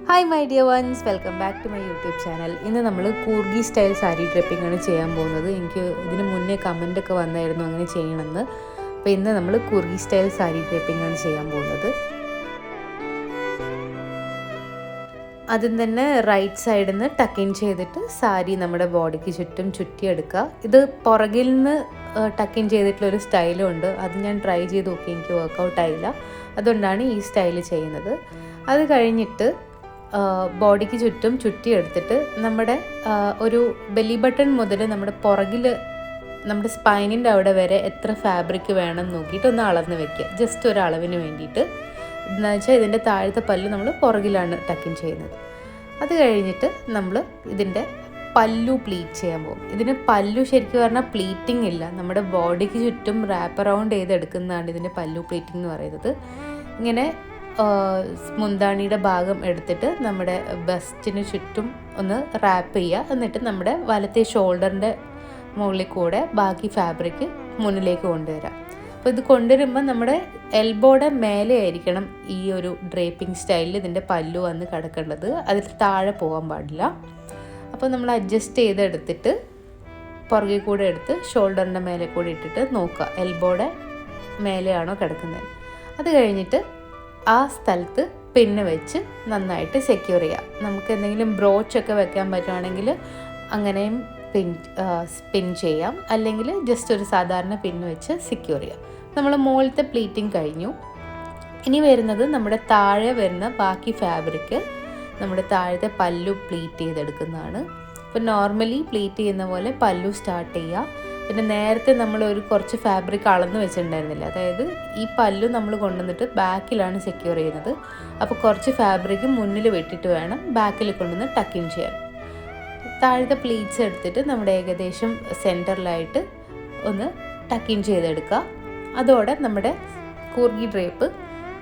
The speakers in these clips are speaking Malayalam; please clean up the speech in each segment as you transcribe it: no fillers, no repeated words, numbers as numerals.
Hi my dear ones, welcome back to my YouTube channel. ഇന്ന് നമ്മൾ കൂർഗി സ്റ്റൈൽ സാരി ഡ്രപ്പിംഗ് ആണ് ചെയ്യാൻ പോകുന്നത്. എനിക്ക് ഇതിന് മുന്നേ കമൻ്റൊക്കെ വന്നായിരുന്നു അങ്ങനെ ചെയ്യണമെന്ന്. അപ്പോൾ ഇന്ന് നമ്മൾ കൂർഗി സ്റ്റൈൽ സാരി ഡ്രപ്പിംഗ് ആണ് ചെയ്യാൻ പോകുന്നത്. ആദ്യം തന്നെ റൈറ്റ് സൈഡിൽ നിന്ന് ടക്ക് ഇൻ ചെയ്തിട്ട് സാരി നമ്മുടെ ബോഡിക്ക് ചുറ്റും ചുറ്റിയെടുക്കുക. ഇത് പുറകിൽ നിന്ന് ടക്ക് ഇൻ ചെയ്തിട്ടുള്ളൊരു സ്റ്റൈലും ഉണ്ട്. അത് ഞാൻ ട്രൈ ചെയ്ത് നോക്കി, എനിക്ക് വർക്കൗട്ട് ആയില്ല. അതുകൊണ്ടാണ് ഈ സ്റ്റൈൽ ചെയ്യുന്നത്. അത് കഴിഞ്ഞിട്ട് ബോഡിക്ക് ചുറ്റും ചുറ്റിയെടുത്തിട്ട് നമ്മുടെ ഒരു ബെല്ലി ബട്ടൺ മുതൽ നമ്മുടെ പുറകിൽ നമ്മുടെ സ്പൈനിൻ്റെ അവിടെ വരെ എത്ര ഫാബ്രിക് വേണം നോക്കിയിട്ട് ഒന്ന് അളന്ന് വെക്കുക. ജസ്റ്റ് ഒരു അളവിന് വേണ്ടിയിട്ട്. എന്ന് വെച്ചാൽ ഇതിൻ്റെ താഴത്തെ പല്ല് നമ്മൾ പുറകിലാണ് ടക്കിൻ ചെയ്യുന്നത്. അത് കഴിഞ്ഞിട്ട് നമ്മൾ ഇതിൻ്റെ പല്ലു പ്ലീറ്റ് ചെയ്യാൻ പോകും. ഇതിന് പല്ലു ശരിക്കും പറഞ്ഞാൽ പ്ലീറ്റിംഗ് ഇല്ല, നമ്മുടെ ബോഡിക്ക് ചുറ്റും റാപ്പ് അറൗണ്ട് ചെയ്തെടുക്കുന്നതാണ് ഇതിൻ്റെ പല്ലു പ്ലീറ്റിംഗ് എന്ന് പറയുന്നത്. ഇങ്ങനെ മുന്താണിയുടെ ഭാഗം എടുത്തിട്ട് നമ്മുടെ ബസ്റ്റിന് ചുറ്റും ഒന്ന് റാപ്പ് ചെയ്യുക. എന്നിട്ട് നമ്മുടെ വലത്തെ ഷോൾഡറിൻ്റെ മുകളിൽ കൂടെ ബാക്കി ഫാബ്രിക് മുന്നിലേക്ക് കൊണ്ടുവരാം. അപ്പോൾ ഇത് കൊണ്ടുവരുമ്പോൾ നമ്മുടെ എൽബോയുടെ മേലെ ആയിരിക്കണം ഈ ഒരു ഡ്രേപ്പിംഗ് സ്റ്റൈലിൽ ഇതിൻ്റെ പല്ലു വന്ന് കിടക്കേണ്ടത്. അതിൽ താഴെ പോകാൻ പാടില്ല. അപ്പോൾ നമ്മൾ അഡ്ജസ്റ്റ് ചെയ്തെടുത്തിട്ട് പുറകെ കൂടെ എടുത്ത് ഷോൾഡറിൻ്റെ മേലെ കൂടെ ഇട്ടിട്ട് നോക്കുക എൽബോയുടെ മേലെയാണോ കിടക്കുന്നത്. അത് കഴിഞ്ഞിട്ട് ആ സ്ഥലത്ത് പിന്ന് വെച്ച് നന്നായിട്ട് സെക്യൂർ ചെയ്യാം. നമുക്ക് എന്തെങ്കിലും ബ്രോച്ചൊക്കെ വെക്കാൻ പറ്റുകയാണെങ്കിൽ അങ്ങനെയും പിൻ ചെയ്യാം, അല്ലെങ്കിൽ ജസ്റ്റ് ഒരു സാധാരണ പിന്ന് വെച്ച് സെക്യൂർ ചെയ്യാം. നമ്മൾ മുകളിലത്തെ പ്ലീറ്റിംഗ് കഴിഞ്ഞു. ഇനി വരുന്നത് നമ്മുടെ താഴെ വരുന്ന ബാക്കി ഫാബ്രിക് നമ്മുടെ താഴത്തെ പല്ലു പ്ലീറ്റ് ചെയ്തെടുക്കുന്നതാണ്. ഇപ്പോൾ നോർമലി പ്ലീറ്റ് ചെയ്യുന്ന പോലെ പല്ലു സ്റ്റാർട്ട് ചെയ്യുക. പിന്നെ നേരത്തെ നമ്മൾ കുറച്ച് ഫാബ്രിക് അളന്ന് വെച്ചിട്ടുണ്ടായിരുന്നില്ല, അതായത് ഈ പല്ലു നമ്മൾ കൊണ്ടുവന്നിട്ട് ബാക്കിലാണ് സെക്യൂർ ചെയ്യുന്നത്. അപ്പോൾ കുറച്ച് ഫാബ്രിക് മുന്നിൽ വെട്ടിയിട്ട് വേണം ബാക്കിൽ കൊണ്ടുവന്ന് ടക്കിൻ ചെയ്യാൻ. താഴത്തെ പ്ലീറ്റ്സ് എടുത്തിട്ട് നമ്മുടെ ഏകദേശം സെൻറ്ററിലായിട്ട് ഒന്ന് ടക്കിൻ ചെയ്തെടുക്കുക. അതോടെ നമ്മുടെ കൂർഗി ഡ്രേപ്പ്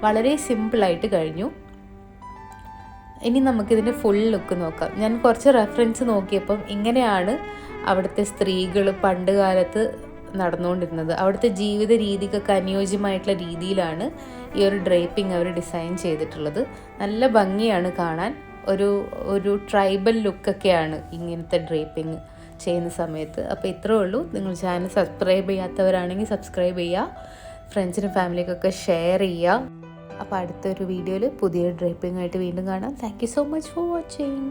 വളരെ സിമ്പിളായിട്ട് കഴിഞ്ഞു. ഇനി നമുക്കിതിൻ്റെ ഫുൾ ലുക്ക് നോക്കാം. ഞാൻ കുറച്ച് റെഫറൻസ് നോക്കിയപ്പം ഇങ്ങനെയാണ് അവിടുത്തെ സ്ത്രീകൾ പണ്ട് കാലത്ത് നടന്നുകൊണ്ടിരുന്നത്. അവിടുത്തെ ജീവിത രീതിക്കൊക്കെ അനുയോജ്യമായിട്ടുള്ള രീതിയിലാണ് ഈ ഒരു ഡ്രേപ്പിംഗ് അവർ ഡിസൈൻ ചെയ്തിട്ടുള്ളത്. നല്ല ഭംഗിയാണ് കാണാൻ. ഒരു ട്രൈബൽ ലുക്കൊക്കെയാണ് ഇങ്ങനത്തെ ഡ്രേപ്പിംഗ് ചെയ്യുന്ന സമയത്ത്. അപ്പോൾ ഇത്രേ ഉള്ളൂ. നിങ്ങൾ ചാനൽ സബ്സ്ക്രൈബ് ചെയ്യാത്തവരാണെങ്കിൽ സബ്സ്ക്രൈബ് ചെയ്യുക, ഫ്രണ്ട്സിനും ഫാമിലിക്കൊക്കെ ഷെയർ ചെയ്യുക. അപ്പോൾ അടുത്തൊരു വീഡിയോയിൽ പുതിയ ഡ്രേപ്പിംഗ് ആയിട്ട് വീണ്ടും കാണാം. Thank you so much for watching.